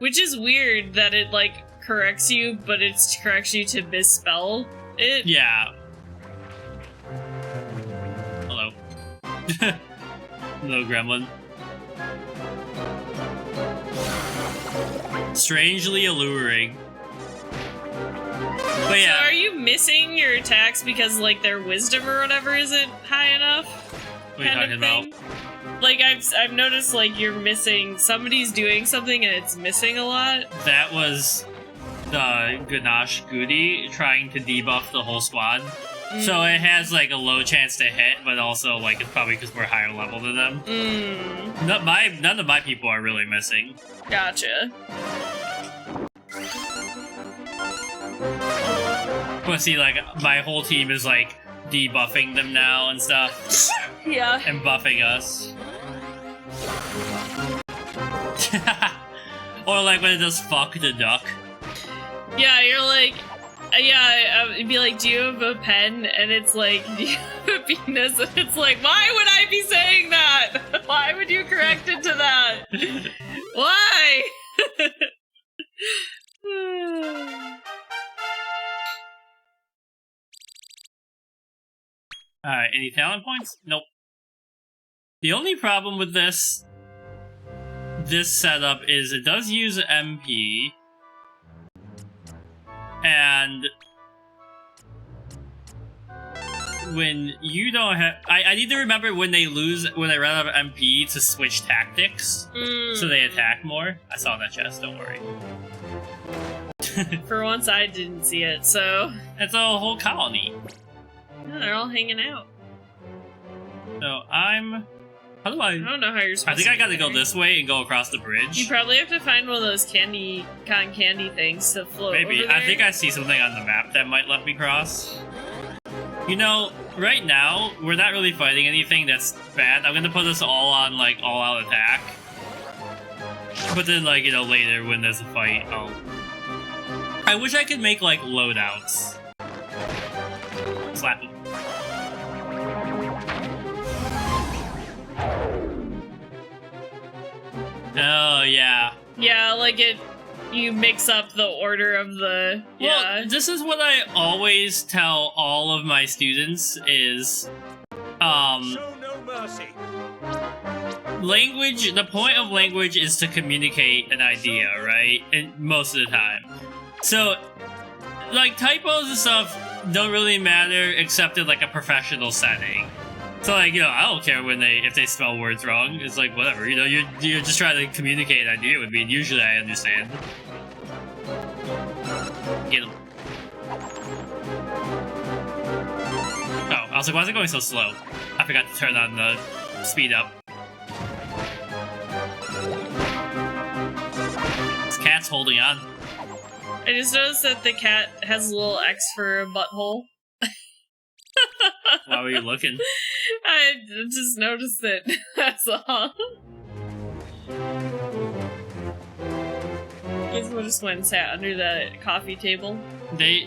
Which is weird that it, like, corrects you, but it corrects you to misspell it. Yeah. Hello. Hello, gremlin. Strangely alluring. But yeah. So are you missing your attacks because, like, their wisdom or whatever isn't high enough? What are you talking about? Like, I've noticed, like, you're missing... Somebody's doing something and it's missing a lot. That was the Ganache Goody trying to debuff the whole squad. So it has, like, a low chance to hit, but also, like, it's probably because we're higher level than them. None of my people are really missing. Gotcha. But see, like, my whole team is, like, debuffing them now and stuff. Yeah. And buffing us. Or, like, when it does fuck the duck. Yeah, you're like... Yeah, it'd be like, do you have a pen? And it's like, do you have a penis? And it's like, why would I be saying that? Why would you correct it to that? Why? Alright, any talent points? Nope. The only problem with this setup is it does use MP. And when you don't have... I need to remember when they run out of MP to switch tactics. So they attack more. I saw that chest, don't worry. For once, I didn't see it, so... It's a whole colony. Yeah, they're all hanging out. So I'm... How do I don't know how you're supposed to... I think I gotta go this way and go across the bridge. You probably have to find one of those cotton candy things to float Maybe. over there. I think I see something on the map that might let me cross. You know, right now, we're not really fighting anything that's bad. I'm gonna put us all on, like, all-out attack. But then, like, you know, later when there's a fight, I wish I could make, like, loadouts. Slap him. Oh, yeah. Yeah, like you mix up the order of the... Yeah. Well, this is what I always tell all of my students is... Show no mercy. Language, the point of language is to communicate an idea, right? And most of the time. So, like, typos and stuff don't really matter except in, like, a professional setting. So, like, you know, I don't care if they spell words wrong. It's like, whatever, you know, you're just trying to communicate an idea with me, and usually I understand. Get him. Oh, I was like, why is it going so slow? I forgot to turn on the speed up. This cat's holding on. I just noticed that the cat has a little X for a butthole. Why were you looking? I just noticed it. That's all. Guess we'll just went and sat under the coffee table. They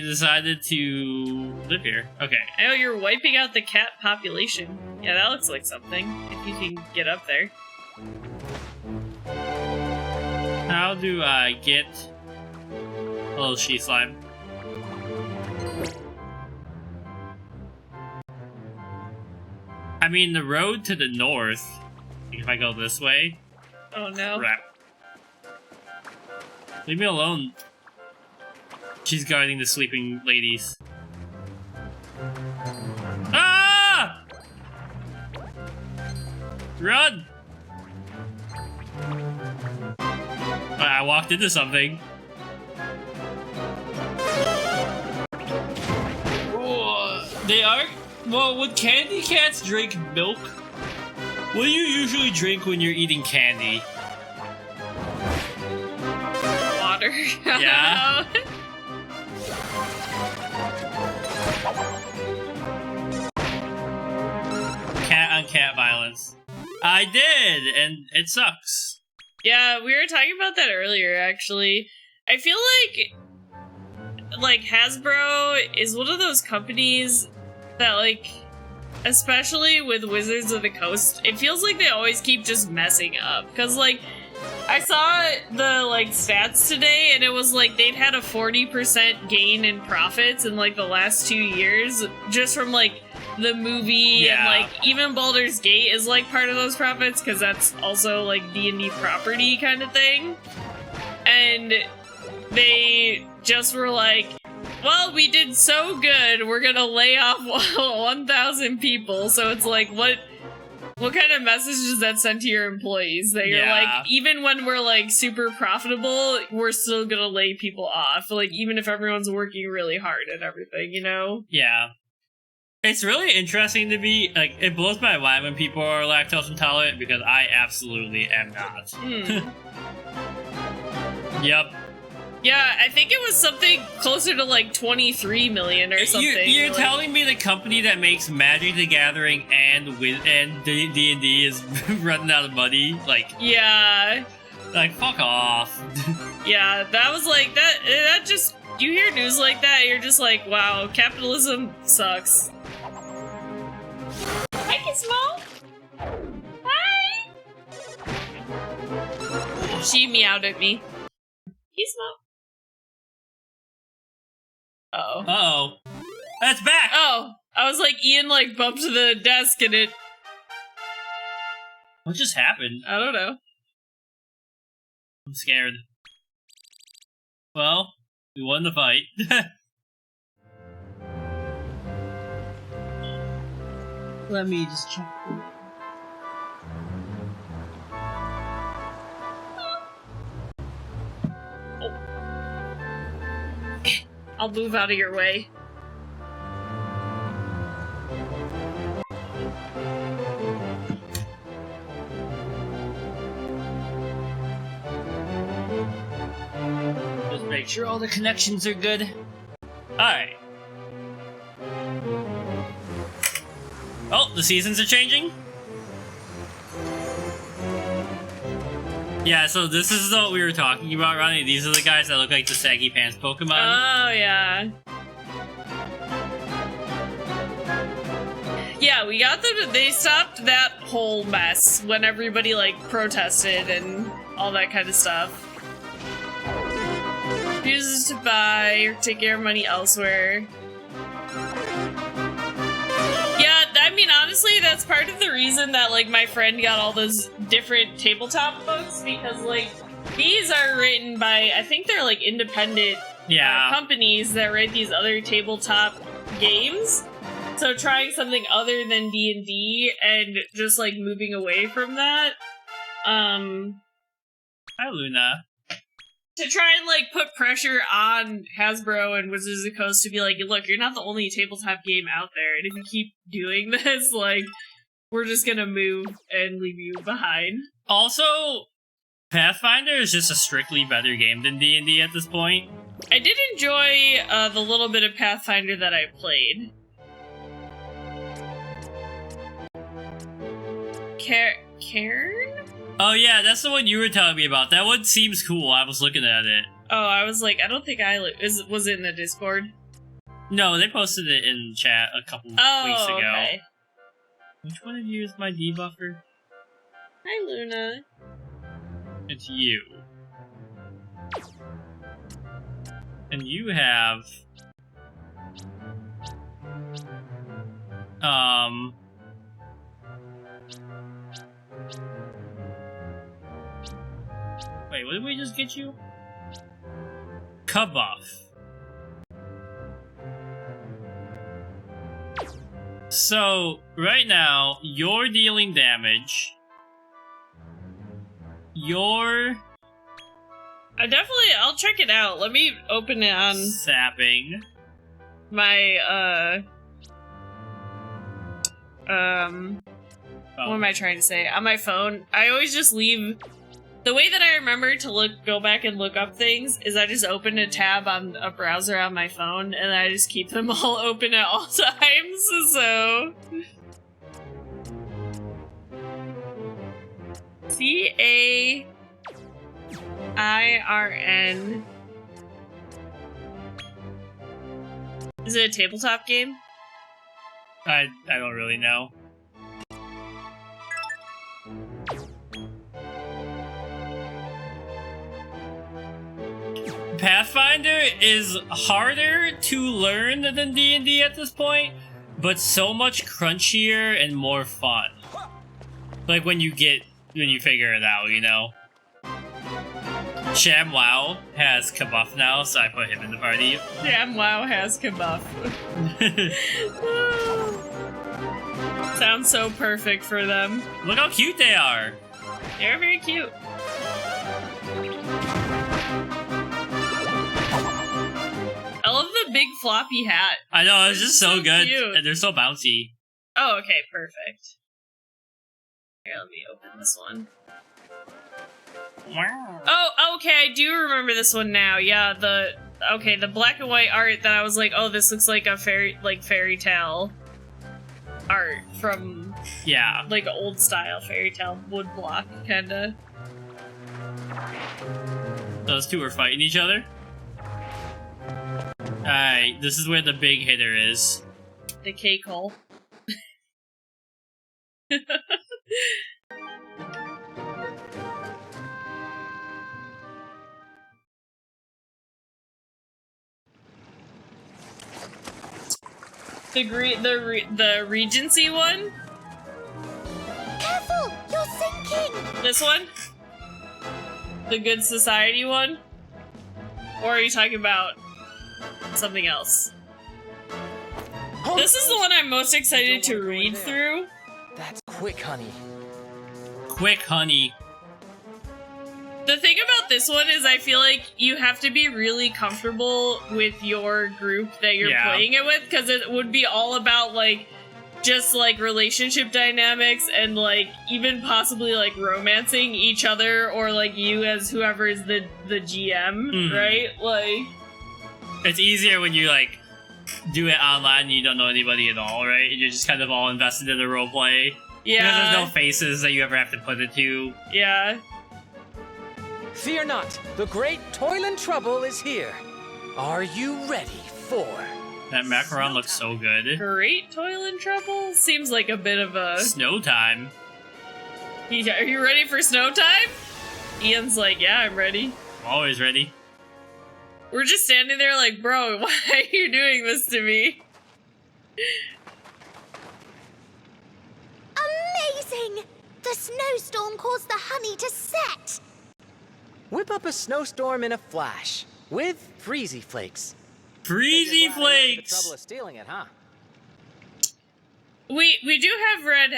decided to live here. Okay. Oh, you're wiping out the cat population. Yeah, that looks like something. If you can get up there. How do I get a little she slime? I mean, the road to the north, if I go this way... Oh no. Crap. Leave me alone. She's guarding the sleeping ladies. Ah! Run! I walked into something. Oh, they are... Well, would candy cats drink milk? What do you usually drink when you're eating candy? Water. Yeah? Cat on cat violence. I did, and it sucks. Yeah, we were talking about that earlier, actually. I feel like Hasbro is one of those companies that, like, especially with Wizards of the Coast, it feels like they always keep just messing up. Because, like, I saw the like stats today, and it was like they'd had a 40% gain in profits in like the last 2 years, just from like the movie, and like even Baldur's Gate is like part of those profits because that's also like D&D property kind of thing. And they just were like, well, we did so good, we're gonna lay off 1,000 people. So it's like, what kind of message does that send to your employees? That you're like, even when we're like super profitable, we're still gonna lay people off. Like, even if everyone's working really hard and everything, you know? Yeah. It's really interesting to be, like, it blows my mind when people are lactose intolerant because I absolutely am not. Yep. Yeah, I think it was something closer to like 23 million or something. You're like, telling me the company that makes Magic the Gathering and D&D is running out of money? Like, yeah. Like, fuck off. Yeah, that was like, that just, you hear news like that, you're just like, wow, capitalism sucks. Hi, Gizmo. Hi. She meowed at me. Gizmo. Uh-oh. Uh-oh. That's back! Oh, I was like, Ian like bumped to the desk and it... What just happened? I don't know. I'm scared. Well, we won the fight. Let me just check. I'll move out of your way. Just make sure all the connections are good. Alright. Oh, the seasons are changing? Yeah, so this is what we were talking about, Ronnie. These are the guys that look like the saggy pants Pokemon. Oh, yeah. Yeah, we got them. They stopped that whole mess when everybody, like, protested and all that kind of stuff. Refuses to buy or take your money elsewhere. Yeah, I mean, honestly, that's part of the reason that, like, my friend got all those different tabletop books, because, like, these are written by, I think they're, like, independent companies that write these other tabletop games. So trying something other than D&D and just, like, moving away from that, Hi, Luna. to try and, like, put pressure on Hasbro and Wizards of the Coast to be like, look, you're not the only tabletop game out there, and if you keep doing this, like, we're just gonna move and leave you behind. Also, Pathfinder is just a strictly better game than D&D at this point. I did enjoy the little bit of Pathfinder that I played. Cairn? Oh yeah, that's the one you were telling me about. That one seems cool. I was looking at it. Oh, I was like, I don't think was it in the Discord? No, they posted it in chat a couple weeks ago. Okay. Which one of you is my debuffer? Hi, Luna. It's you. And you have... Wait, what did we just get you? Kabuff. So, right now, you're dealing damage. I'll check it out. Let me open it on sapping. My, what am I trying to say? On my phone, I always just leave... The way that I remember to go back and look up things is I just open a tab on a browser on my phone, and I just keep them all open at all times, so... C-A-I-R-N. Is it a tabletop game? I don't really know. Pathfinder is harder to learn than D&D at this point, but so much crunchier and more fun. Like when you figure it out, you know? ShamWow has Kabuff now, so I put him in the party. ShamWow has Kabuff. Sounds so perfect for them. Look how cute they are. They're very cute. I love the big floppy hat. I know, it's just so good. Cute. And they're so bouncy. Oh, okay, perfect. Here, let me open this one. Wow. Oh, okay, I do remember this one now. Yeah, the black and white art that I was like, oh, this looks like a fairy tale art from like old style fairy tale wood block kinda. Those two are fighting each other. Alright, this is where the big hitter is. The cake hole. The Regency one? Careful! You're sinking! This one? The Good Society one? Or are you talking about something else? This is the one I'm most excited to read through. That's quick, honey. Quick, honey. The thing about this one is I feel like you have to be really comfortable with your group that you're playing it with, because it would be all about, like, just, like, relationship dynamics and, like, even possibly, like, romancing each other or, like, you as whoever is the GM, right? Like... It's easier when you, like, do it online and you don't know anybody at all, right? You're just kind of all invested in the roleplay. Yeah. Because there's no faces that you ever have to put it to. Yeah. Fear not, the great toil and trouble is here. Are you ready for... That macaron looks so good. Great toil and trouble? Seems like a bit of a... Snow time. Are you ready for snow time? Ian's like, yeah, I'm ready. I'm always ready. We're just standing there like, bro, why are you doing this to me? Amazing! The snowstorm caused the honey to set! Whip up a snowstorm in a flash, with Freezy Flakes. Freezy Flakes! The trouble of stealing it, huh? We do have red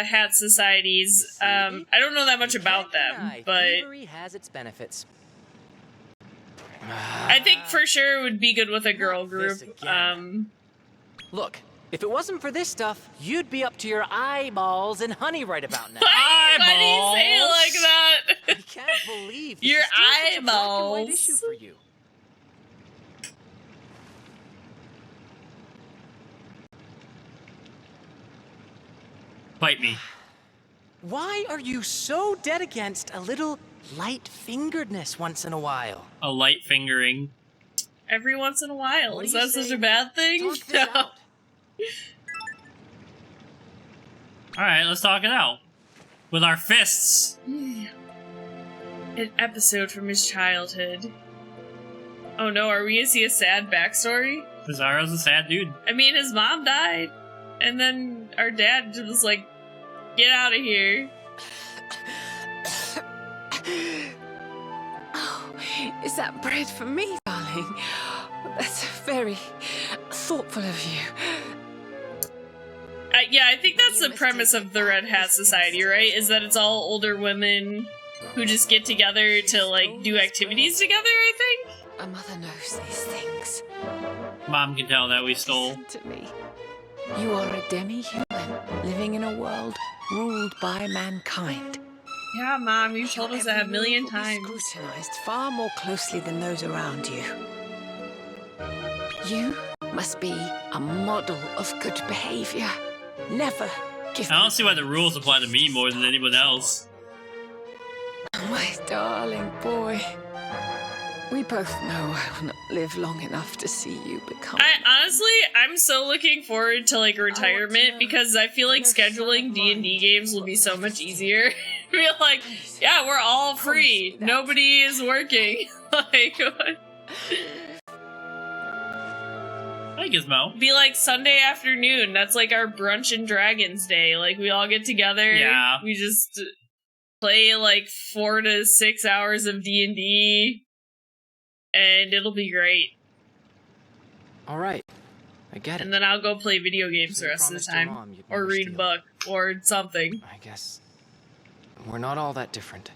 hat societies. I don't know that much about them, but Thievery has its benefits. I think for sure it would be good with a girl group. Look, if it wasn't for this stuff, you'd be up to your eyeballs in honey right about now. Why do you say it like that? I can't believe this Your is still such a black and white eyeballs. issue for you. Bite me. Why are you so dead against a little light-fingeredness once in a while? A light fingering. Every once in a while. What Is do you that such say a bad thing? Talk this out. Alright, let's talk it out. With our fists. An episode from his childhood. Oh no, are we gonna see a sad backstory? Psaro's a sad dude. I mean, his mom died, and then our dad just was like, get out of here. Oh, is that bread for me, darling? That's very thoughtful of you. Yeah, I think that's the premise of the Red Hat Society, right? Is that it's all older women who just get together to, like, do activities together, I think? A mother knows these things. Mom can tell that we stole. Listen to me. You are a demi-human living in a world ruled by mankind. Yeah, Mom, you told us that a million times. Scrutinized far more closely than those around you. You must be a model of good behavior. Never give I don't see why the rules apply to me more than anyone else. my darling boy. We both know I will not live long enough to see you become. I'm so looking forward to, like, retirement, because I feel like scheduling D&D games will be so much easier. Feel like, yeah, we're all free. Nobody is working. Like, what? Hi, Gizmo. Be like Sunday afternoon. That's like our brunch and Dragons Day. Like we all get together. Yeah. We just play like 4 to 6 hours of D&D, and it'll be great. All right, I get it. And then I'll go play video games So the you rest of the promised your time, mom you'd or never read a steal. book, or something. I guess we're not all that different.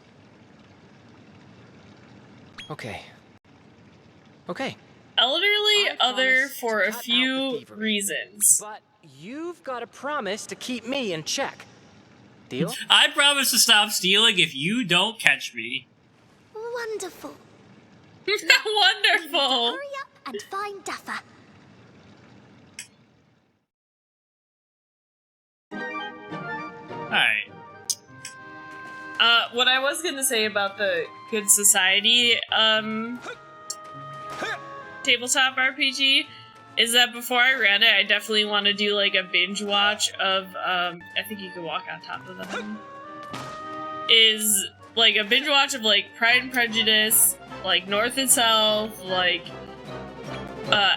Okay. Okay. Elderly I other promise for to a cut out the few thievery. reasons. But you've got to promise to keep me in check. Deal? I promise to stop stealing if you don't catch me. Wonderful. Wonderful. Hurry up and find Duffer. Alright. What I was gonna say about the Good Society, tabletop RPG is that before I ran it, I definitely want to do like a binge watch of, I think you can walk on top of them. Is like a binge watch of like Pride and Prejudice, like North and South, like,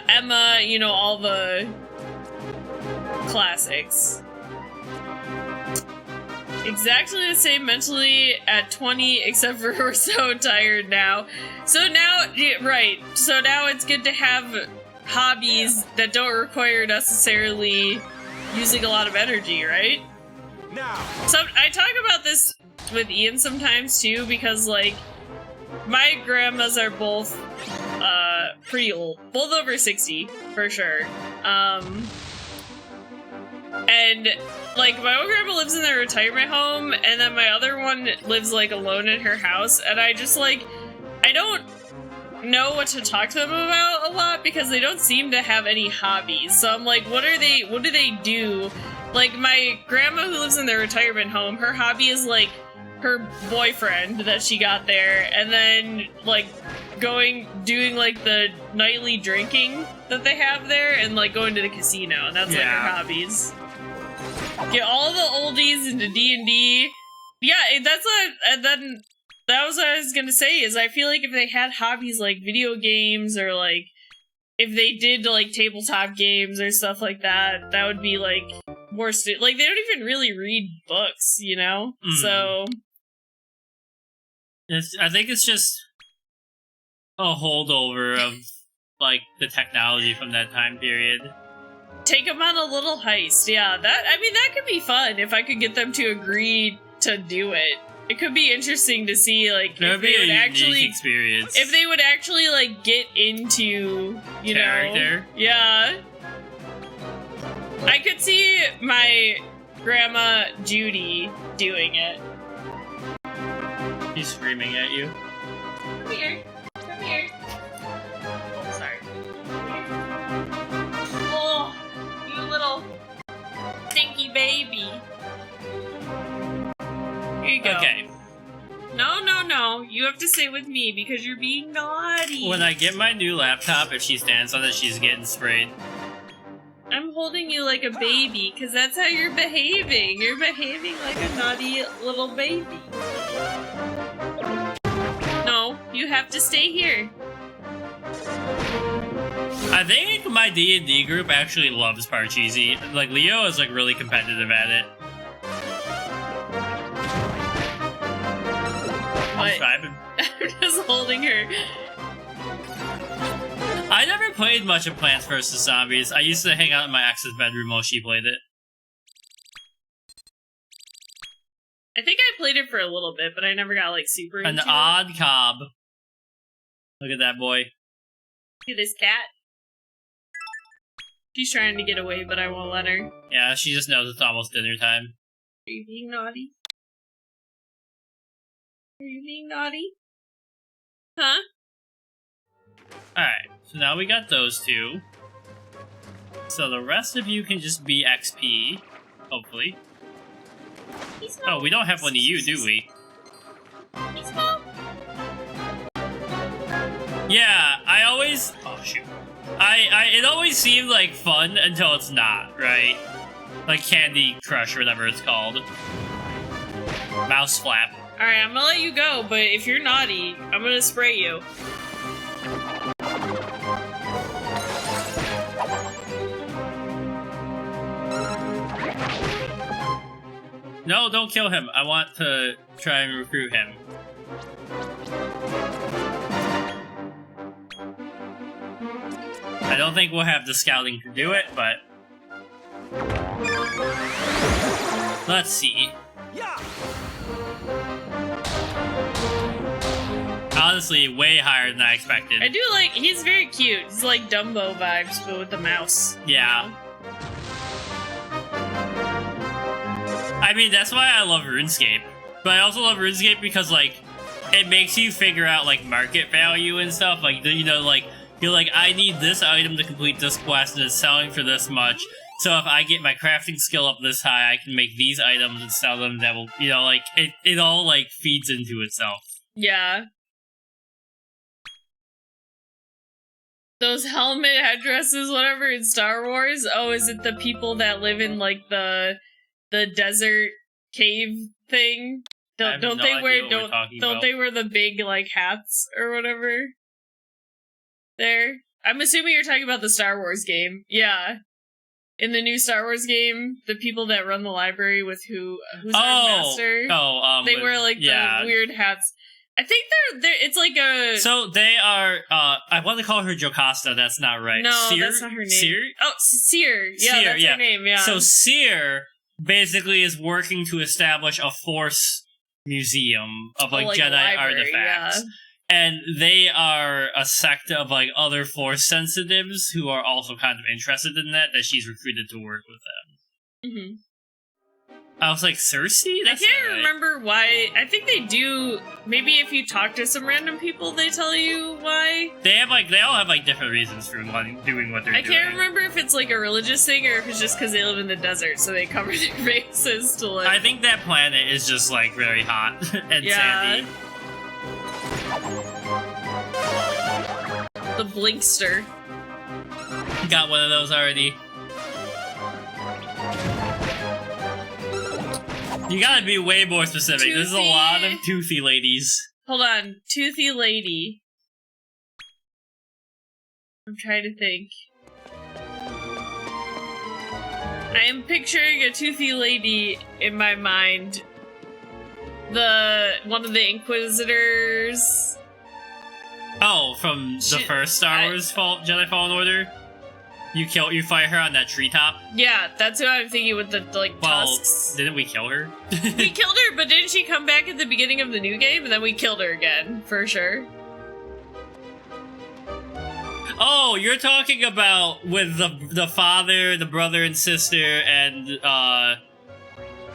Emma, you know, all the classics. Exactly the same mentally at 20, except for we're so tired now. So now, yeah, right, so now it's good to have hobbies that don't require necessarily using a lot of energy, right? Now, So I talk about this with Ian sometimes too, because like, my grandmas are both, pretty old. Both over 60, for sure. And, like, my old grandma lives in their retirement home, and then my other one lives, like, alone in her house, and I just, like, I don't know what to talk to them about a lot, because they don't seem to have any hobbies. So I'm like, what do they do? Like, my grandma who lives in their retirement home, her hobby is, like, her boyfriend that she got there, and then, like, doing, like, the nightly drinking that they have there, and, like, going to the casino, and that's, like, her hobbies. Get all the oldies into D&D. Yeah, that was what I was gonna say, is I feel like if they had hobbies like video games, or, like, if they did, like, tabletop games or stuff like that, that would be, like, more like, they don't even really read books, you know? So... I think it's just a holdover of, like, the technology from that time period. Take them on a little heist, yeah. That could be fun if I could get them to agree to do it. It could be interesting to see, like, if they would actually experience. If they would actually, like, get into, you character. know, yeah. I could see my grandma Judy doing it. He's screaming at you. Come here. Come here. Oh, sorry. Oh, you little stinky baby. Here you go. Okay. No. You have to stay with me because you're being naughty. When I get my new laptop, if she stands on it, she's getting sprayed. I'm holding you like a baby because that's how you're behaving. You're behaving like a naughty little baby. No, you have to stay here. I think my D&D group actually loves Parcheesi. Like, Leo is, like, really competitive at it. What? I'm vibing. I'm just holding her. I never played much of Plants vs. Zombies. I used to hang out in my ex's bedroom while she played it. I think I played it for a little bit, but I never got, like, super into An it. odd cob. Look at that boy. Look at this cat. She's trying to get away, but I won't let her. Yeah, she just knows it's almost dinner time. Are you being naughty? Are you being naughty? Huh? Alright, so now we got those two. So the rest of you can just be XP, hopefully. Oh, we don't have one of you, do we? Yeah, I always... Oh, shoot. It always seemed like fun until it's not, right? Like Candy Crush or whatever it's called. Mouse Flap. Alright, I'm gonna let you go, but if you're naughty, I'm gonna spray you. No, don't kill him. I want to try and recruit him. I don't think we'll have the scouting to do it, but... let's see. Yeah. Honestly, way higher than I expected. I do like, he's very cute. He's like Dumbo vibes, but with the mouse. Yeah. You know? I mean, that's why I love RuneScape. But I also love RuneScape because, like, it makes you figure out, like, market value and stuff. Like, you know, like, you're like, I need this item to complete this quest and it's selling for this much. So if I get my crafting skill up this high, I can make these items and sell them that will, you know, like, it all, like, feeds into itself. Yeah. Those helmet headdresses, whatever, in Star Wars. Oh, is it the people that live in, like, the desert cave thing? Don't they wear the big, like, hats or whatever? There. I'm assuming you're talking about the Star Wars game. Yeah. In the new Star Wars game, the people that run the library with who's our master? They wear, like, the weird hats. I think they're it's like a... So they are, I want to call her Jocasta, that's not right. No, Seer? that's not her name. Seer? Oh, Seer. Yeah, Seer, that's her name, yeah. So Seer basically is working to establish a Force museum of, like Jedi library, artifacts. Yeah. And they are a sect of, like, other Force sensitives who are also kind of interested in that she's recruited to work with them. Mm-hmm. I was like, Cersei? I can't remember why. I think they do. Maybe if you talk to some random people, they tell you why. They all have, like, different reasons for doing what they're doing. I can't remember if it's, like, a religious thing or if it's just because they live in the desert, so they cover their faces to, like... I think that planet is just, like, very hot and sandy. The Blinkster. Got one of those already. You gotta be way more specific. There's a lot of toothy ladies. Hold on. Toothy lady. I'm trying to think. I am picturing a toothy lady in my mind. One of the Inquisitors. Oh, from the first Star Wars Jedi Fallen Order? You fight her on that treetop? Yeah, that's who I'm thinking with the, like, tusks. Didn't we kill her? We killed her, but didn't she come back at the beginning of the new game? And then we killed her again, for sure. Oh, you're talking about with the father, the brother and sister, and,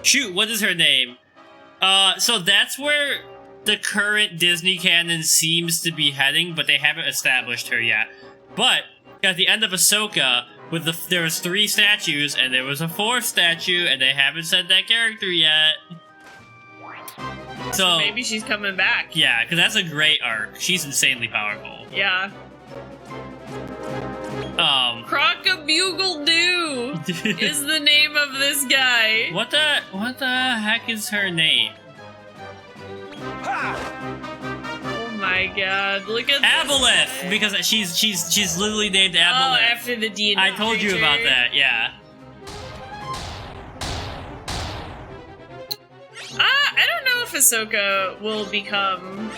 shoot, what is her name? So that's where the current Disney canon seems to be heading, but they haven't established her yet. But at the end of Ahsoka, there was 3 statues, and there was a 4th statue, and they haven't said that character yet. So maybe she's coming back. Yeah, because that's a great arc. She's insanely powerful. Yeah. Croc-a-Bugle-Doo is the name of this guy. What the heck is her name? Oh my god, look at Aboleth, this. because she's literally named Aboleth. Oh, after the D&D I told you about that, yeah. I don't know if Ahsoka will become,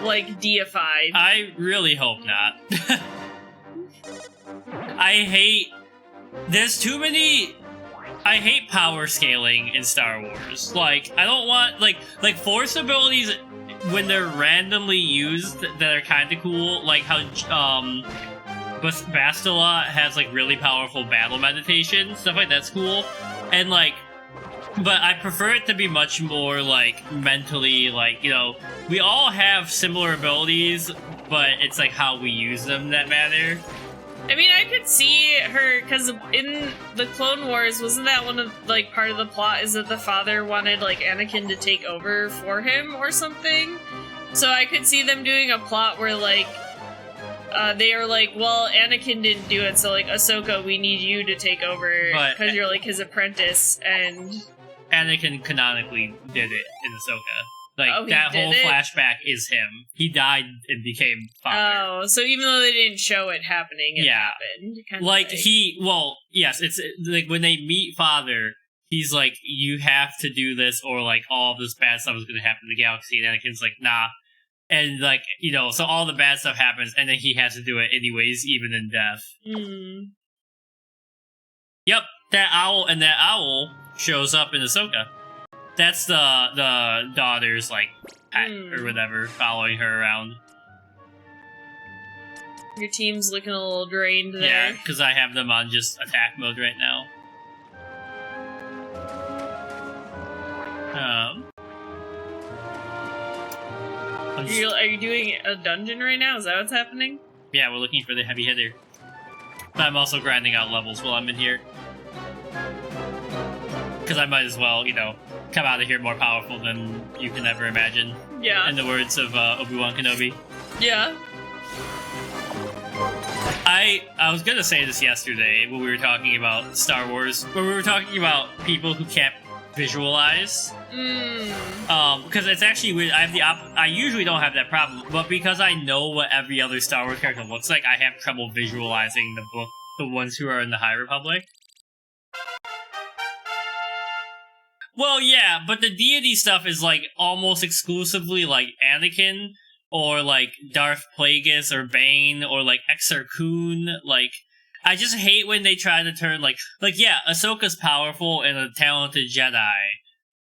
like, deified. I really hope not. There's too many... I hate power scaling in Star Wars. Like, I don't want, like Force abilities, when they're randomly used, that are kind of cool, like how, Bastila has, like, really powerful battle meditation, stuff like that's cool, and, like, but I prefer it to be much more, like, mentally, like, you know, we all have similar abilities, but it's, like, how we use them that matter. I mean, I could see her, because in the Clone Wars, wasn't that one of, like, part of the plot is that the father wanted, like, Anakin to take over for him or something? So I could see them doing a plot where, like, they are like, well, Anakin didn't do it, so, like, Ahsoka, we need you to take over, because you're, like, his apprentice, and... Anakin canonically did it in Ahsoka. Like, that whole it? Flashback is him. He died and became father. Oh, so even though they didn't show it happening, it happened. Like, well, yes, it's, like, when they meet father, he's like, you have to do this or like all of this bad stuff is going to happen to the galaxy. And Anakin's like, nah. And like, you know, so all the bad stuff happens and then he has to do it anyways, even in death. Yep, that owl shows up in Ahsoka. That's the daughter's like pet or whatever, following her around. Your team's looking a little drained there. Yeah, because I have them on just attack mode right now. Are you doing a dungeon right now? Is that what's happening? Yeah, we're looking for the heavy hitter. But I'm also grinding out levels while I'm in here. Because I might as well, you know, come out of here more powerful than you can ever imagine. Yeah. In the words of Obi-Wan Kenobi. Yeah. I was gonna say this yesterday when we were talking about Star Wars, when we were talking about people who can't visualize. Because it's actually weird. I usually don't have that problem, but because I know what every other Star Wars character looks like, I have trouble visualizing the ones who are in the High Republic. Well, yeah, but the deity stuff is like almost exclusively like Anakin or like Darth Plagueis or Bane or like Exar Kun. Like, I just hate when they try to turn like yeah, Ahsoka's powerful and a talented Jedi,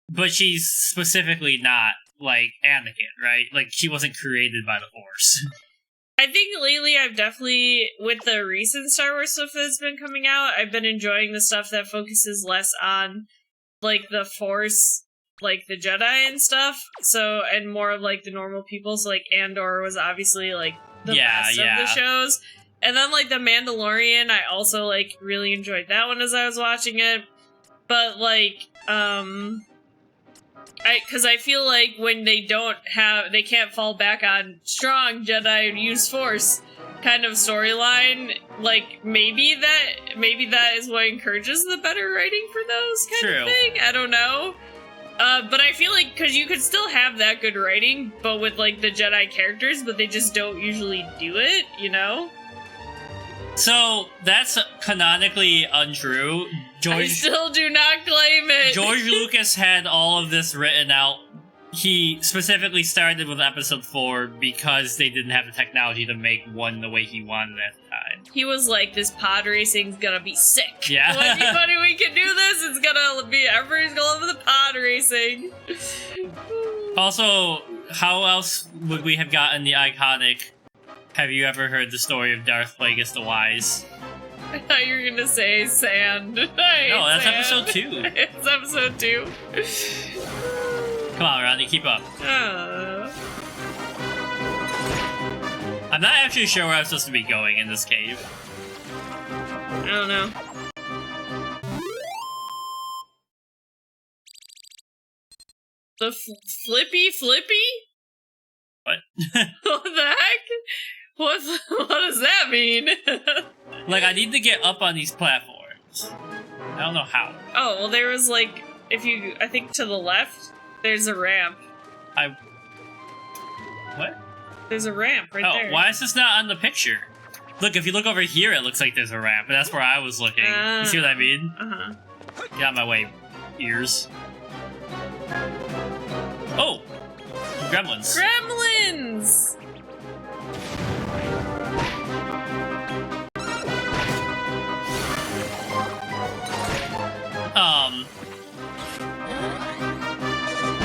but she's specifically not like Anakin, right? Like, she wasn't created by the Force. I think lately I've definitely, with the recent Star Wars stuff that's been coming out, I've been enjoying the stuff that focuses less on like the Force, like the Jedi and stuff, so, and more of like the normal people. So like Andor was obviously like the best of the shows, and then like the Mandalorian, I also like really enjoyed that one as I was watching it. But like because I feel like when they can't fall back on strong Jedi and use Force kind of storyline, like maybe that is what encourages the better writing for those kind of thing. I don't know. But I feel like, because you could still have that good writing, but with like the Jedi characters, but they just don't usually do it, you know? So that's canonically untrue. I still do not claim it. George Lucas had all of this written out. He specifically started with episode 4 because they didn't have the technology to make one the way he wanted at the time. He was like, this pod racing's gonna be sick. Yeah. When we can do this, it's gonna be, everybody's gonna love the pod racing. Also, how else would we have gotten the iconic, have you ever heard the story of Darth Plagueis the Wise? I thought you were gonna say sand. No, that's sand. episode 2. It's episode 2. Come on, Ronnie, keep up. I'm not actually sure where I'm supposed to be going in this cave. I don't know. The flippy? What? What the heck? What does that mean? Like, I need to get up on these platforms. I don't know how. Oh, well, there was like, I think to the left, there's a ramp. What? There's a ramp right there. Oh, why is this not on the picture? Look, if you look over here, it looks like there's a ramp, but that's where I was looking. You see what I mean? Uh-huh. Get out of my way, ears. Oh! Gremlins. Gremlins!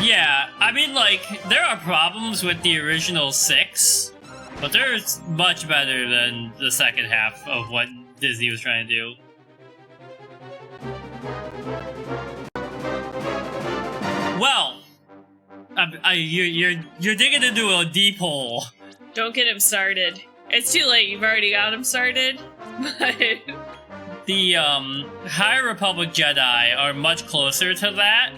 Yeah, I mean, like, there are problems with the original 6, but they're much better than the second half of what Disney was trying to do. Well, you're digging into a deep hole. Don't get him started. It's too late. You've already got him started. But the High Republic Jedi are much closer to that,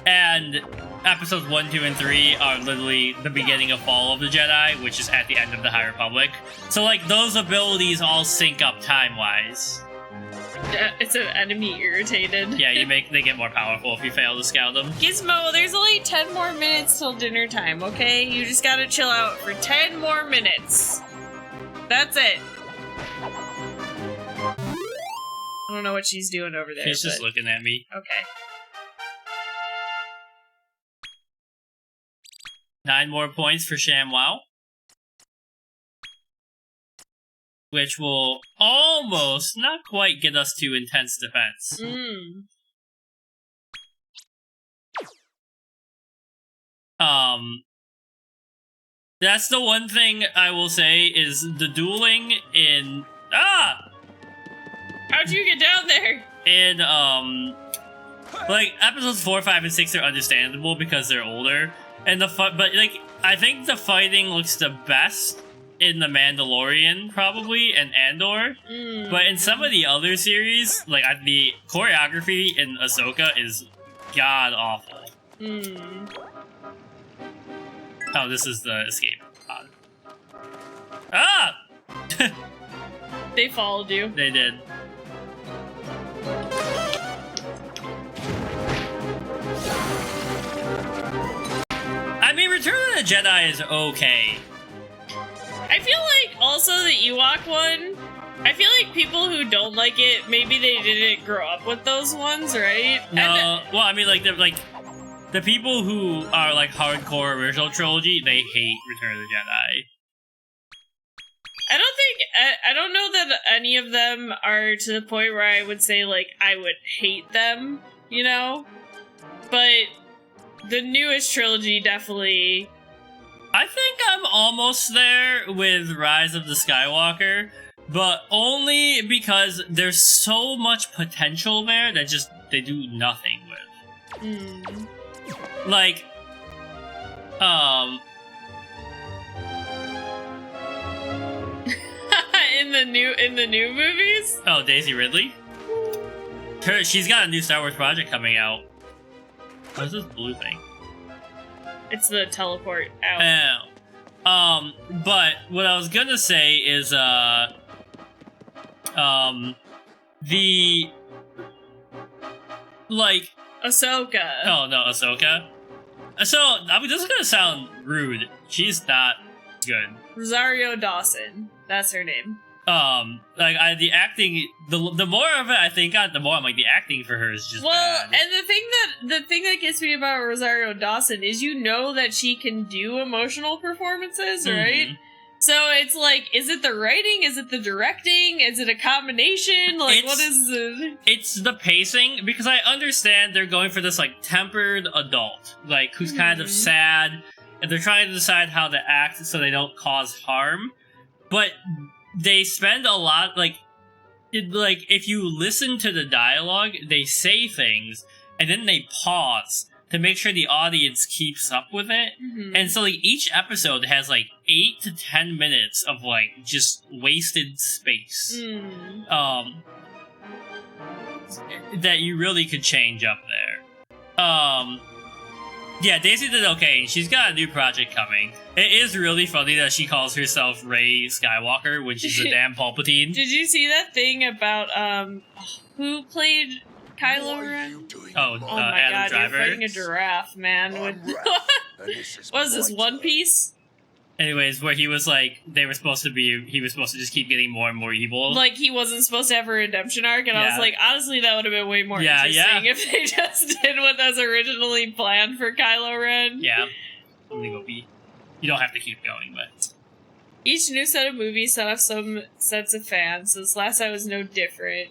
and episodes 1, 2, and 3 are literally the beginning of Fall of the Jedi, which is at the end of the High Republic. So, like, those abilities all sync up time-wise. it's an enemy irritated. Yeah, they get more powerful if you fail to scout them. Gizmo, there's only 10 more minutes till dinner time, okay? You just gotta chill out for 10 more minutes. That's it. I don't know what she's doing over there. She's just looking at me. Okay. 9 more points for ShamWow. Which will almost, not quite, get us to intense defense. That's the one thing I will say is the dueling in... How'd you get down there? In, like, episodes 4, 5, and 6 are understandable because they're older. And but, like, I think the fighting looks the best in The Mandalorian, probably, and Andor. But in some of the other series, like, the choreography in Ahsoka is god-awful. Oh, this is the escape pod. They followed you. They did. I mean, Return of the Jedi is okay. I feel like also the Ewok one, I feel like people who don't like it, maybe they didn't grow up with those ones, right? No, well, I mean, the people who are, like, hardcore original trilogy, they hate Return of the Jedi. I don't know that any of them are to the point where I would say, like, I would hate them, you know? But the newest trilogy definitely... I think I'm almost there with Rise of the Skywalker, but only because there's so much potential there that just they do nothing with. Like, in the new movies? Oh, Daisy Ridley? She's got a new Star Wars project coming out. What's this blue thing? It's the teleport out. Oh. But what I was gonna say is, the... Like... Ahsoka. Oh, no, Ahsoka. So, I mean, this is gonna sound rude. She's not good. Rosario Dawson. That's her name. Like, the acting, the more of it I think on, the more I'm like, the acting for her is just bad. And the thing that gets me about Rosario Dawson is you know that she can do emotional performances, right? So it's like, is it the writing? Is it the directing? Is it a combination? Like, what is it? It's the pacing, because I understand they're going for this, like, tempered adult, like, who's kind of sad, and they're trying to decide how to act so they don't cause harm, but they spend a lot, like, if you listen to the dialogue, they say things, and then they pause to make sure the audience keeps up with it. And so, like, each episode has, like, 8 to 10 minutes of, like, just wasted space. That you really could change up there. Yeah, Daisy did okay. She's got a new project coming. It is really funny that she calls herself Rey Skywalker when she's a damn Palpatine. Did you see that thing about, who played Kylo Ren? Oh my Adam god, Driver. You're fighting a giraffe, man. What is this, One Piece? Anyways, where he was like, he was supposed to just keep getting more and more evil. Like, he wasn't supposed to have a redemption arc, and I was like, honestly, that would have been way more interesting if they just did what was originally planned for Kylo Ren. Yeah. You don't have to keep going, but... Each new set of movies set off some sets of fans, so this last set was no different.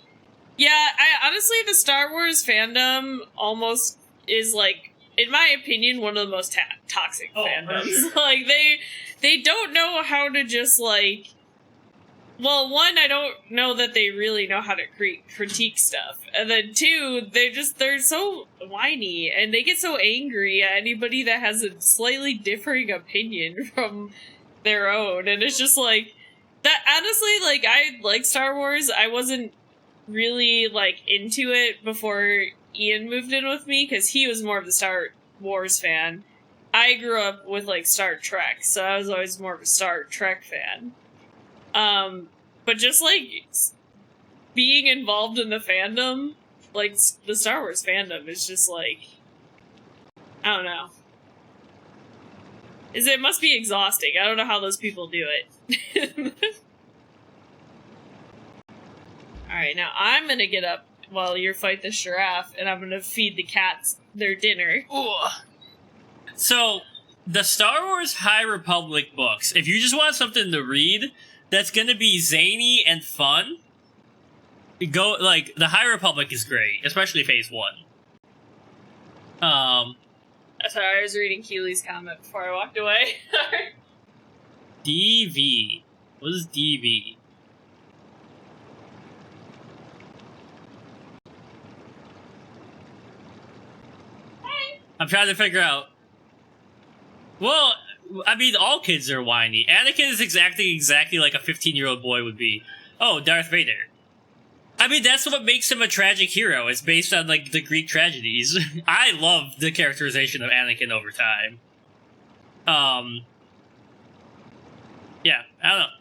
Yeah, honestly, the Star Wars fandom almost is, like, in my opinion, one of the most toxic fandoms. Sure. Like, they don't know how to just, like... Well, one, I don't know that they really know how to critique stuff. And then two, they're so whiny, and they get so angry at anybody that has a slightly differing opinion from their own. And it's just, like... That, honestly, like, I like Star Wars. I wasn't really, like, into it before Ian moved in with me, because he was more of the Star Wars fan. I grew up with, like, Star Trek, so I was always more of a Star Trek fan. But just, like, being involved in the fandom, like, the Star Wars fandom is just, like, I don't know. It must be exhausting. I don't know how those people do it. Alright, now I'm gonna get up while you fight the giraffe, and I'm gonna feed the cats their dinner. Ugh. So, the Star Wars High Republic books, if you just want something to read that's gonna be zany and fun, go, like, the High Republic is great, especially Phase 1. Sorry, I was reading Keely's comment before I walked away. DV. What is DV? I'm trying to figure out. Well, I mean, all kids are whiny. Anakin is exactly like a 15-year-old boy would be. Oh, Darth Vader. I mean, that's what makes him a tragic hero. It's based on, like, the Greek tragedies. I love the characterization of Anakin over time. Yeah, I don't know.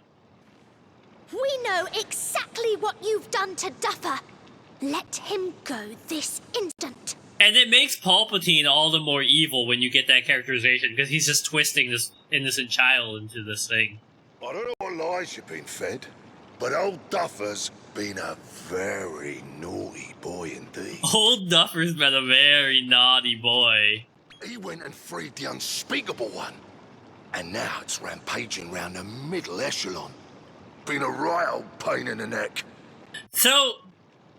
We know exactly what you've done to Duffer. Let him go this instant. And it makes Palpatine all the more evil when you get that characterization, because he's just twisting this innocent child into this thing. I don't know what lies you've been fed, but old Duffer's been a very naughty boy indeed. Old Duffer's been a very naughty boy. He went and freed the unspeakable one, and now it's rampaging round the middle echelon. Been a right old pain in the neck. So,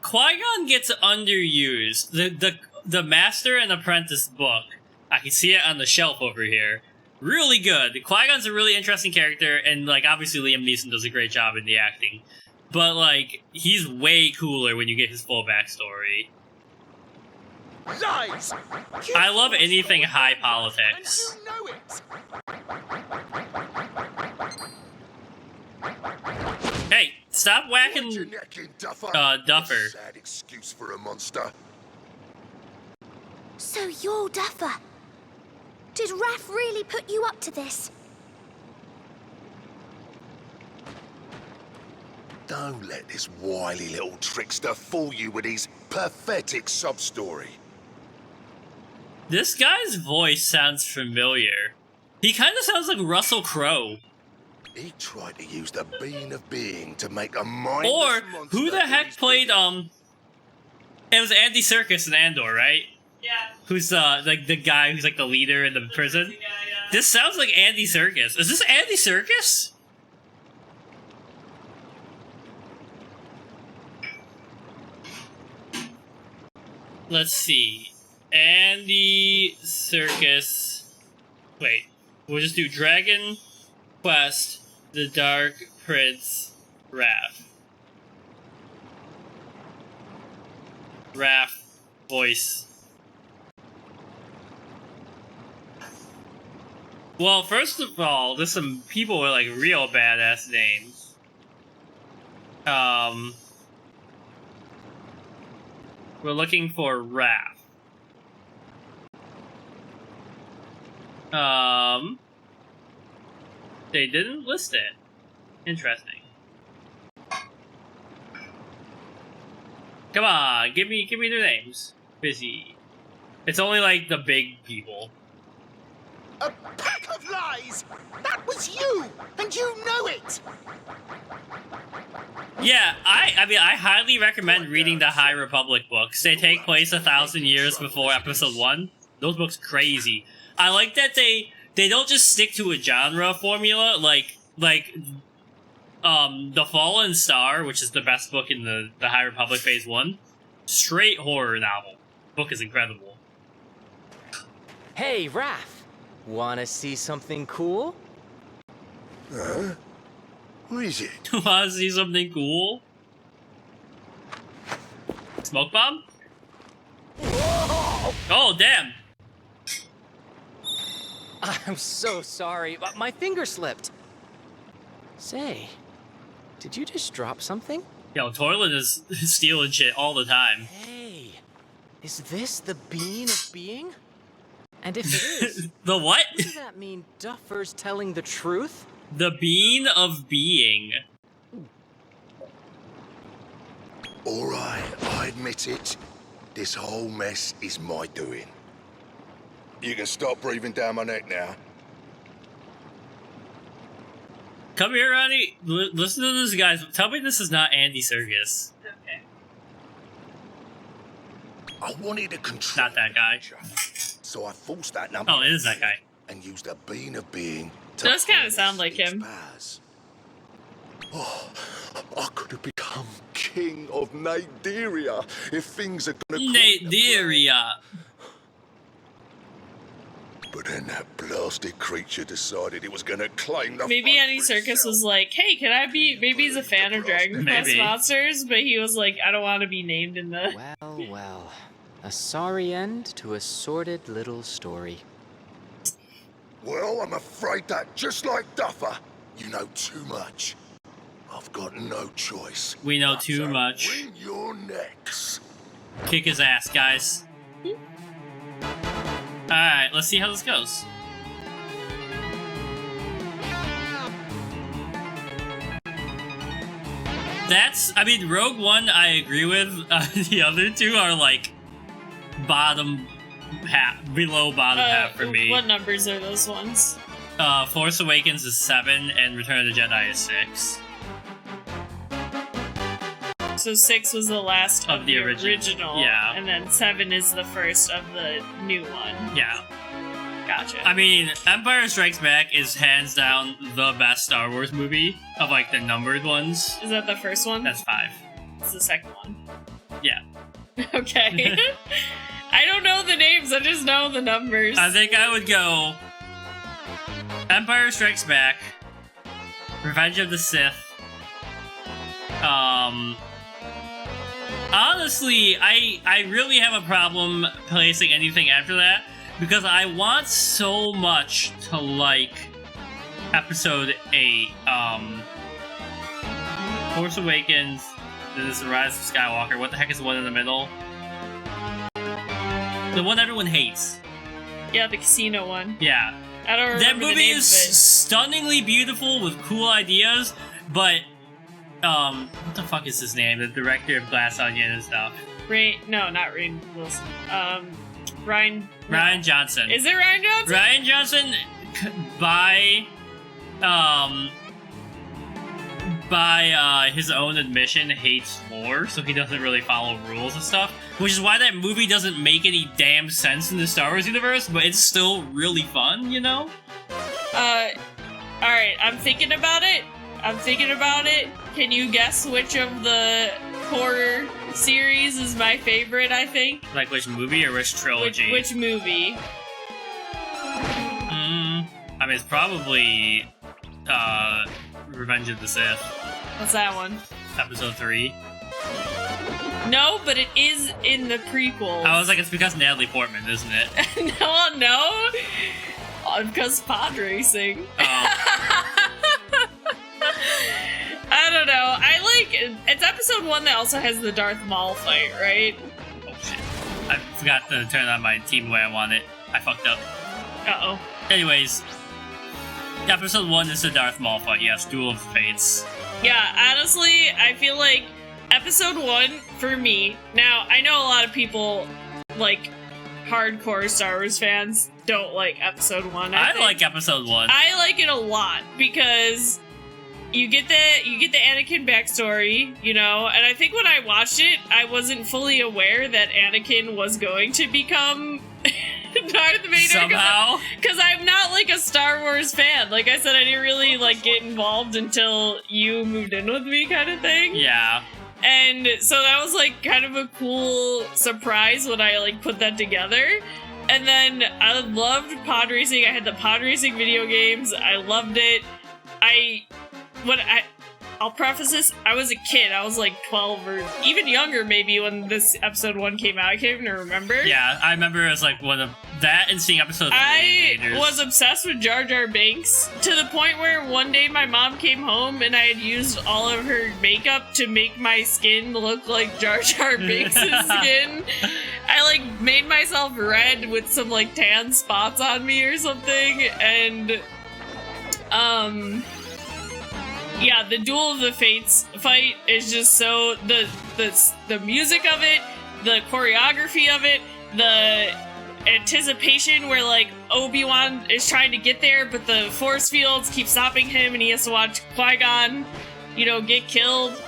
Qui-Gon gets underused. The Master and Apprentice book, I can see it on the shelf over here. Really good. Qui-Gon's a really interesting character, and, like, obviously Liam Neeson does a great job in the acting. But, like, he's way cooler when you get his full backstory. Lies! I love anything high politics. And you know it! Hey, stop Wind your whacking neck in, Duffer. Duffer. Sad excuse for a monster. So you're Duffer. Did Raph really put you up to this? Don't let this wily little trickster fool you with his pathetic sub-story. This guy's voice sounds familiar. He kind of sounds like Russell Crowe. He tried to use the being of being to make a mindless Or, monster who the do heck his played, bidding. it was Andy Serkis in Andor, right? Yeah. Who's, like, the guy who's, like, the leader in the prison? Yeah, yeah. This sounds like Andy Serkis. Is this Andy Serkis? Let's see. Andy Serkis. Wait. We'll just do Dragon Quest, The Dark Prince, Raph. Raph voice. Well, first of all, there's some people with, like, real badass names. We're looking for Raph. They didn't list it. Interesting. Come on, give me their names. Busy. It's only, like, the big people. A pack of lies! That was you! And you know it! Yeah, I mean, I highly recommend reading the High Republic books. They take place 1,000 years before Episode 1. Those books crazy. I like that they don't just stick to a genre formula, like The Fallen Star, which is the best book in the High Republic Phase 1. Straight horror novel. Book is incredible. Hey, Raph. Wanna see something cool? Huh? What is it? Wanna see something cool? Smoke bomb? Oh, damn! I'm so sorry, but my finger slipped. Say, did you just drop something? Yo, Toilet is stealing shit all the time. Hey, is this the being of being? And if it is, The what? does that mean Duffer's telling the truth? The bean of being. Alright, I admit it. This whole mess is my doing. You can stop breathing down my neck now. Come here, Ronnie. Listen to this, guys. Tell me this is not Andy Serkis. I wanted to control. Not that guy. So I forced that number. Oh, it is that guy. And used a bean of being. Does kind of sound like him. Oh, I could have become king of Nadiria if things are gonna. Nadiria. But then that blasted creature decided it was gonna claim the. Maybe Andy Serkis was like, "Hey, can I be?" Maybe he's a fan of Dragon Quest Monsters, but he was like, "I don't want to be named in the." Well, well. A sorry end to a sordid little story. Well, I'm afraid that just like Duffer, you know too much. I've got no choice. We know but too to much. wring your necks. Kick his ass, guys. Alright, let's see how this goes. I mean, Rogue One I agree with. The other two are like bottom half, below bottom half for me. What numbers are those ones? Force Awakens is 7 and Return of the Jedi is 6. So 6 was the last of the original. Yeah. And then 7 is the first of the new one. Yeah. Gotcha. I mean, Empire Strikes Back is hands down the best Star Wars movie of like the numbered ones. Is that the first one? That's 5. It's the second one. Yeah. Okay. I don't know the names, I just know the numbers. I think I would go Empire Strikes Back, Revenge of the Sith. Honestly, I really have a problem placing anything after that because I want so much to like Episode 8. Force Awakens, then there's The Rise of Skywalker. What the heck is the one in the middle? The one everyone hates. Yeah, the casino one. Yeah. I don't remember That movie the name is of it. stunningly beautiful with cool ideas, but what the fuck is his name? The director of Glass Onion and stuff. Not Rainn Wilson. Ryan Johnson. Is it Ryan Johnson? Ryan Johnson by his own admission hates lore, so he doesn't really follow rules and stuff, which is why that movie doesn't make any damn sense in the Star Wars universe, but it's still really fun, you know? Alright, I'm thinking about it. Can you guess which of the horror series is my favorite, I think? Like which movie or which trilogy? Which movie? I mean, it's probably Revenge of the Sith. What's that one? Episode 3. No, but it is in the prequel. I was like, it's because Natalie Portman, isn't it? No. Because pod racing. Oh. I don't know. It's episode 1 that also has the Darth Maul fight, right? Oh shit. I forgot to turn on my team the way I want it. I fucked up. Uh-oh. Anyways, episode 1 is the Darth Maul fight, yes, Duel of the Fates. Yeah, honestly, I feel like episode 1, for me, now, I know a lot of people, like, hardcore Star Wars fans don't like episode 1. I like episode 1. I like it a lot, because you get the Anakin backstory, you know, and I think when I watched it, I wasn't fully aware that Anakin was going to become Darth Vader. Somehow. Because I'm not, like, a Star Wars fan. Like I said, I didn't really, like, get involved until you moved in with me kind of thing. Yeah. And so that was, like, kind of a cool surprise when I, like, put that together. And then I loved pod racing. I had the pod racing video games. I loved it. I'll preface this, I was a kid. I was like 12 or even younger maybe when this episode 1 came out. I can't even remember. Yeah, I remember it was like one of that and seeing episode 3. I was obsessed with Jar Jar Binks to the point where one day my mom came home and I had used all of her makeup to make my skin look like Jar Jar Binks' skin. I like made myself red with some like tan spots on me or something, and yeah, the Duel of the Fates fight is just so the music of it, the choreography of it, the anticipation where like Obi-Wan is trying to get there, but the force fields keep stopping him, and he has to watch Qui-Gon, you know, get killed.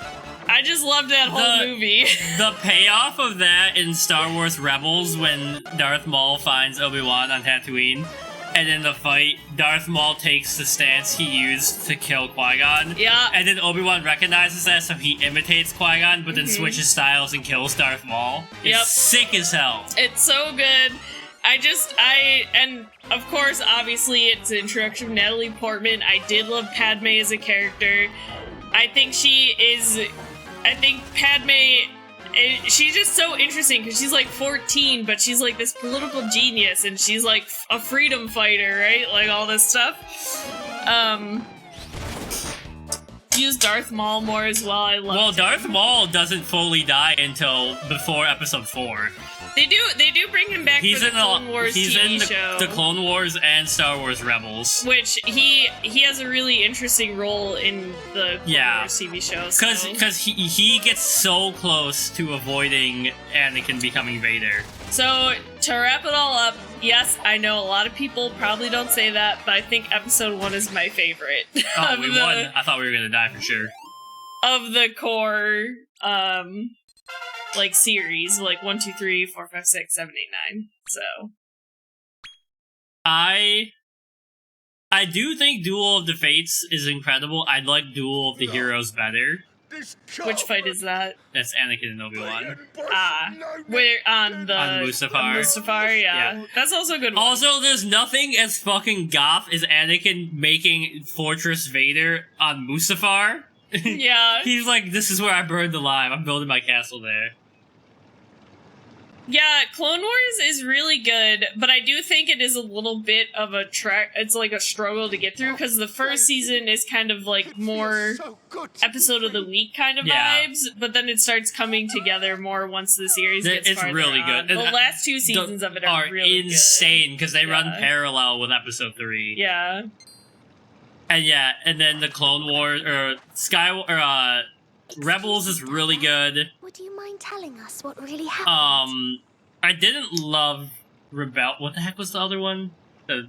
I just loved that whole movie. The payoff of that in Star Wars Rebels when Darth Maul finds Obi-Wan on Tatooine, and in the fight, Darth Maul takes the stance he used to kill Qui-Gon. Yeah. And then Obi-Wan recognizes that, so he imitates Qui-Gon, but then switches styles and kills Darth Maul. It's sick as hell. It's so good. And of course, obviously, it's the introduction of Natalie Portman. I did love Padme as a character. I think Padme, she's just so interesting because she's like 14, but she's like this political genius, and she's like a freedom fighter, right? Like all this stuff. Use Darth Maul more as well. I love. Well, Darth Maul doesn't fully die until before Episode 4. They do bring him back for the Clone Wars TV show. The Clone Wars and Star Wars Rebels. Which he has a really interesting role in the Clone Wars TV show. Because he gets so close to avoiding Anakin becoming Vader. So, to wrap it all up, yes, I know a lot of people probably don't say that, but I think Episode 1 is my favorite. Oh, we won. I thought we were gonna die for sure. Of the core, like series, like 1, 2, 3, 4, 5, 6, 7, 8, 9. So I do think Duel of the Fates is incredible. I'd like Duel of the Heroes better. Which fight is that? That's Anakin and Obi-Wan. Where on Mustafar. Mustafar, yeah. That's also a good one. Also, there's nothing as fucking goth as Anakin making Fortress Vader on Mustafar. Yeah. He's like, this is where I burned alive. I'm building my castle there. Yeah, Clone Wars is really good, but I do think it is a little bit of a trek. It's like a struggle to get through, because the first season is kind of like more episode of the week kind of vibes, but then it starts coming together more once the series gets It's farther really on. good. The last 2 seasons of it are really insane, because they run parallel with Episode 3. Yeah. And then the Clone Wars, Rebels is really good. Would you mind telling us what really happened? I didn't love what the heck was the other one? I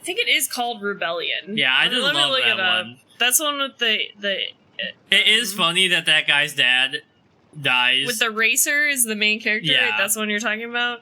think it is called Rebellion. Yeah, I didn't love that one. That's the one with the It is funny that guy's dad dies. with the racer is the main character, right? That's the one you're talking about?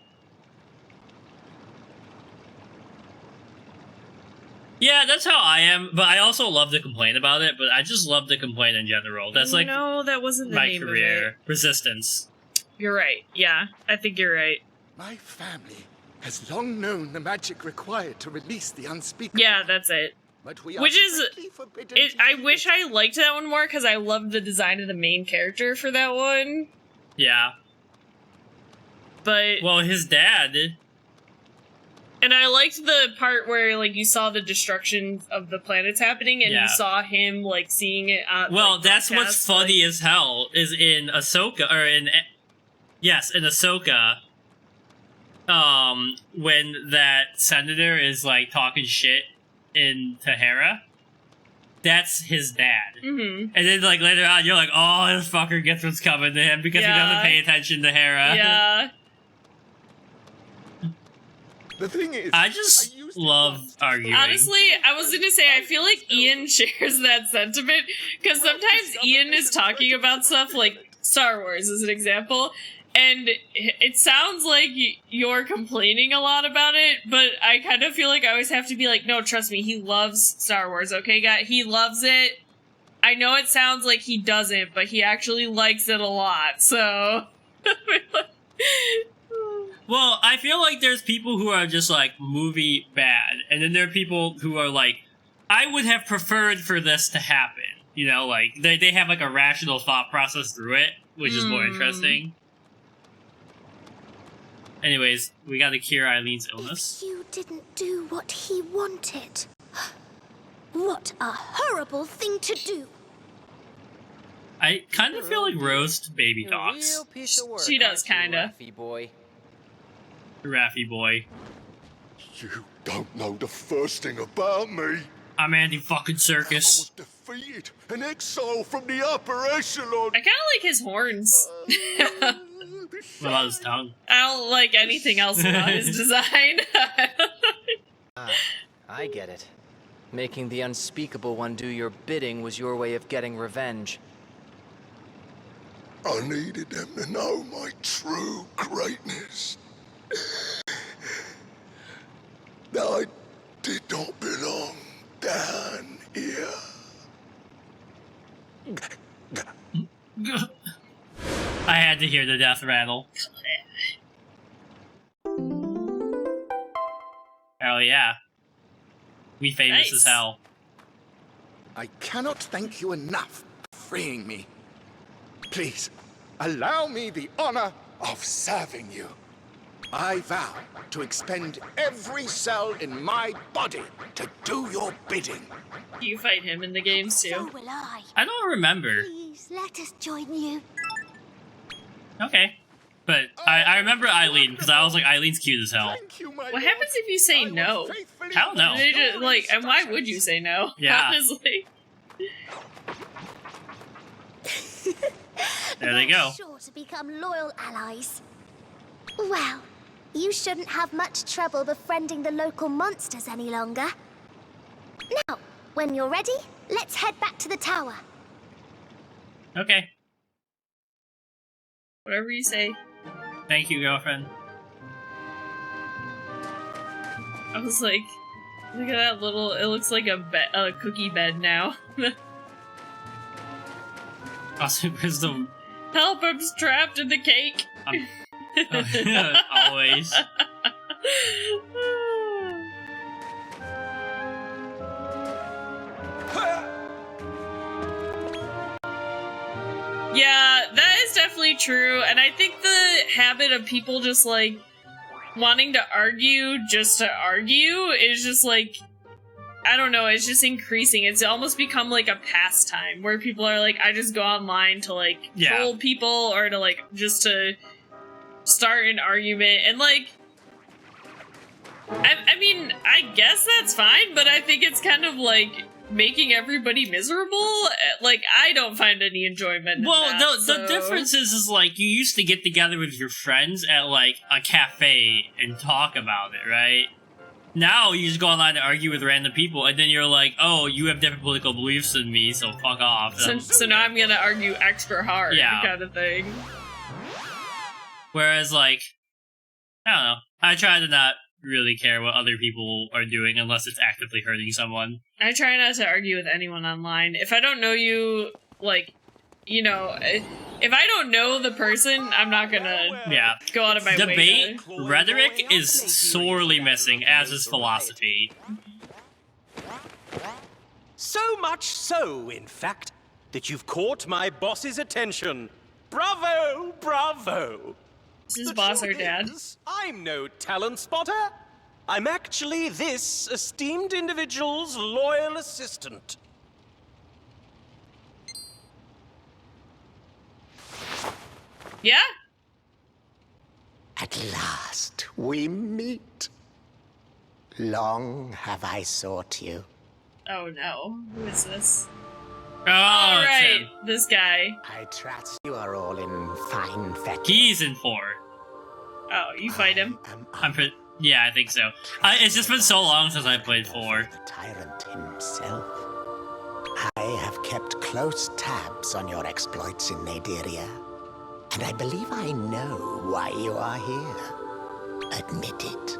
Yeah, that's how I am, but I also love to complain about it, but I just love to complain in general. That's like no, that wasn't the my name career. of it. Resistance. You're right. Yeah, I think you're right. My family has long known the magic required to release the unspeakable. Yeah, that's it. But we Which is I use wish I liked that one more because I loved the design of the main character for that one. Yeah. But well, his dad. And I liked the part where, like, you saw the destruction of the planets happening, and you saw him, like, seeing it on, well, that's what's funny as hell, is in Ahsoka, in Ahsoka, when that senator is, like, talking shit in Tahara, that's his dad. Mm-hmm. And then, like, later on, you're like, oh, this fucker gets what's coming to him, because he doesn't pay attention to Hera. Yeah. The thing is, I just love arguing. Honestly, I was gonna say, I feel like Ian shares that sentiment, because sometimes Ian is talking about stuff like Star Wars as an example, and it sounds like you're complaining a lot about it, but I kind of feel like I always have to be like, no, trust me, he loves Star Wars, okay, guy? He loves it. I know it sounds like he doesn't, but he actually likes it a lot, so... Well, I feel like there's people who are just, like, movie bad, and then there are people who are like, I would have preferred for this to happen. You know, like, they have, like, a rational thought process through it, which is more interesting. Anyways, we gotta cure Eileen's illness. If you didn't do what he wanted, what a horrible thing to do. I kind of feel like Rose baby talks. Real piece of work, She does, aren't you, kinda. Raffy boy? Raffy boy. You don't know the first thing about me. I'm Andy fucking I Circus. was defeated and exiled from the upper echelon. I kind of like his horns. What about his tongue? I don't like anything else about his design. I get it. Making the unspeakable one do your bidding was your way of getting revenge. I needed them to know my true greatness. That I did not belong down here. I had to hear the death rattle. Hell yeah. We famous as hell. I cannot thank you enough for freeing me. Please, allow me the honor of serving you. I vow to expend every cell in my body to do your bidding. You fight him in the games So too. will I. I don't remember. Please, let us join you. Okay. But I remember Eileen, because I was like, Eileen's cute as hell. Thank you, my What happens if you say no? I don't know. They just, like, and why would you say no? Yeah. Honestly. There they go. Sure to become loyal allies. Well, you shouldn't have much trouble befriending the local monsters any longer. Now, when you're ready, let's head back to the tower. Okay. Whatever you say. Thank you, girlfriend. I was like, look at that little, it looks like a cookie bed now. Also, where's the... Help, I'm trapped in the cake. Always. Yeah, that is definitely true, and I think the habit of people just, like, wanting to argue just to argue is just, like, I don't know, it's just increasing. It's almost become, like, a pastime, where people are like, I just go online to, like, troll people, or to, like, just to start an argument, and, like, I mean, I guess that's fine, but I think it's kind of, like, making everybody miserable. Like, I don't find any enjoyment in that, the difference is like, you used to get together with your friends at, like, a cafe and talk about it, right? Now, you just go online and argue with random people, and then you're like, oh, you have different political beliefs than me, so fuck off. So now I'm gonna argue extra hard, kind of thing. Whereas, like, I don't know. I try to not really care what other people are doing unless it's actively hurting someone. I try not to argue with anyone online. If I don't know you, like, you know, if I don't know the person, I'm not gonna go out of my way to... Debate rhetoric is sorely missing, as is philosophy. So much so, in fact, that you've caught my boss's attention. Bravo, bravo! This is boss or dad? I'm no talent spotter. I'm actually this esteemed individual's loyal assistant. Yeah? At last, we meet. Long have I sought you. Oh no. Who is this? Oh, right, this guy. I trust you are all in fine fettle. He's in 4. Oh, you fight him? Yeah, I think so. It's just been so long since I played 4. The tyrant himself. I have kept close tabs on your exploits in Nadiria, and I believe I know why you are here. Admit it.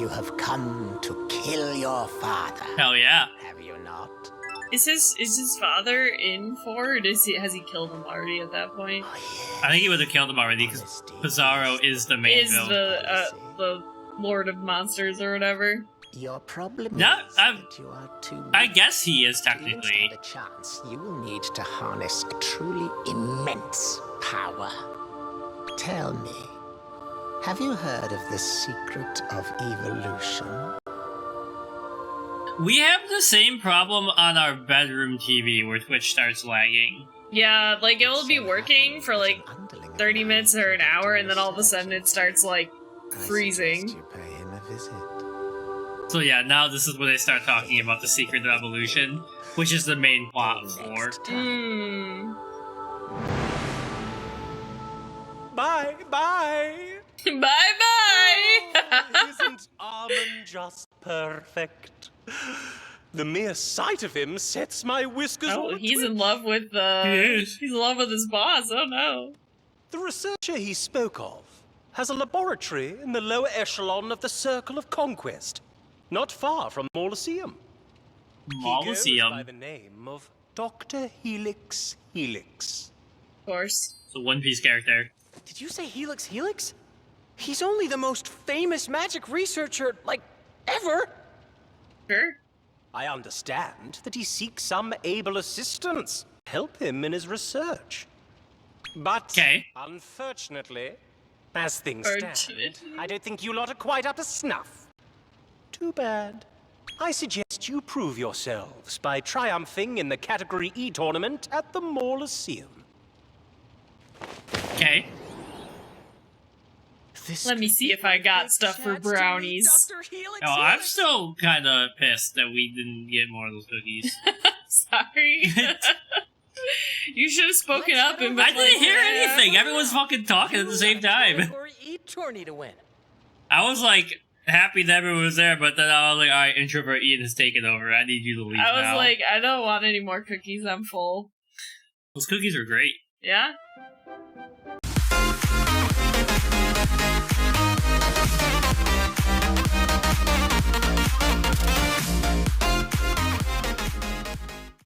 You have come to kill your father. Hell yeah. Have you not? Is his father in 4, or has he killed him already at that point? Oh, yes. I think he would have killed him already, because Psaro is the main villain. The Lord of Monsters or whatever. Your problem No, is that you are too... I guess he is, technically. To stand a chance, you will need to harness a truly immense power. Tell me, have you heard of the secret of evolution? We have the same problem on our bedroom TV where Twitch starts lagging. Yeah, like, it will be working for, like, 30 minutes or an hour, and then all of a sudden it starts, like, freezing. You pay him a visit. So yeah, now this is where they start talking about the secret of evolution, which is the main plot of 4. Bye, bye! Bye-bye! Isn't Aamon just perfect? The mere sight of him sets my whiskers Oh, on a he's twitch. in love with he's in love with his boss. Oh no. The researcher he spoke of has a laboratory in the lower echelon of the Circle of Conquest, not far from Molosseum. He goes by the name of Dr. Helix Helix. Of course. It's a One Piece character. Did you say Helix Helix? He's only the most famous magic researcher, like, ever. Sure. I understand that he seeks some able assistance to help him in his research. But, unfortunately, as things stand, I don't think you lot are quite up to snuff. Too bad. I suggest you prove yourselves by triumphing in the Category E tournament at the Molosseum. Okay. Let me see if I got stuff for brownies. Oh, I'm still kind of pissed that we didn't get more of those cookies. Sorry. You should have spoken up and been I didn't hear anything. Everyone's fucking talking at the same time. Tourney to win. I was like happy that everyone was there, but then I was like, alright, introvert Ian has taken over. I need you to leave now. I was like, I don't want any more cookies. I'm full. Those cookies are great. Yeah?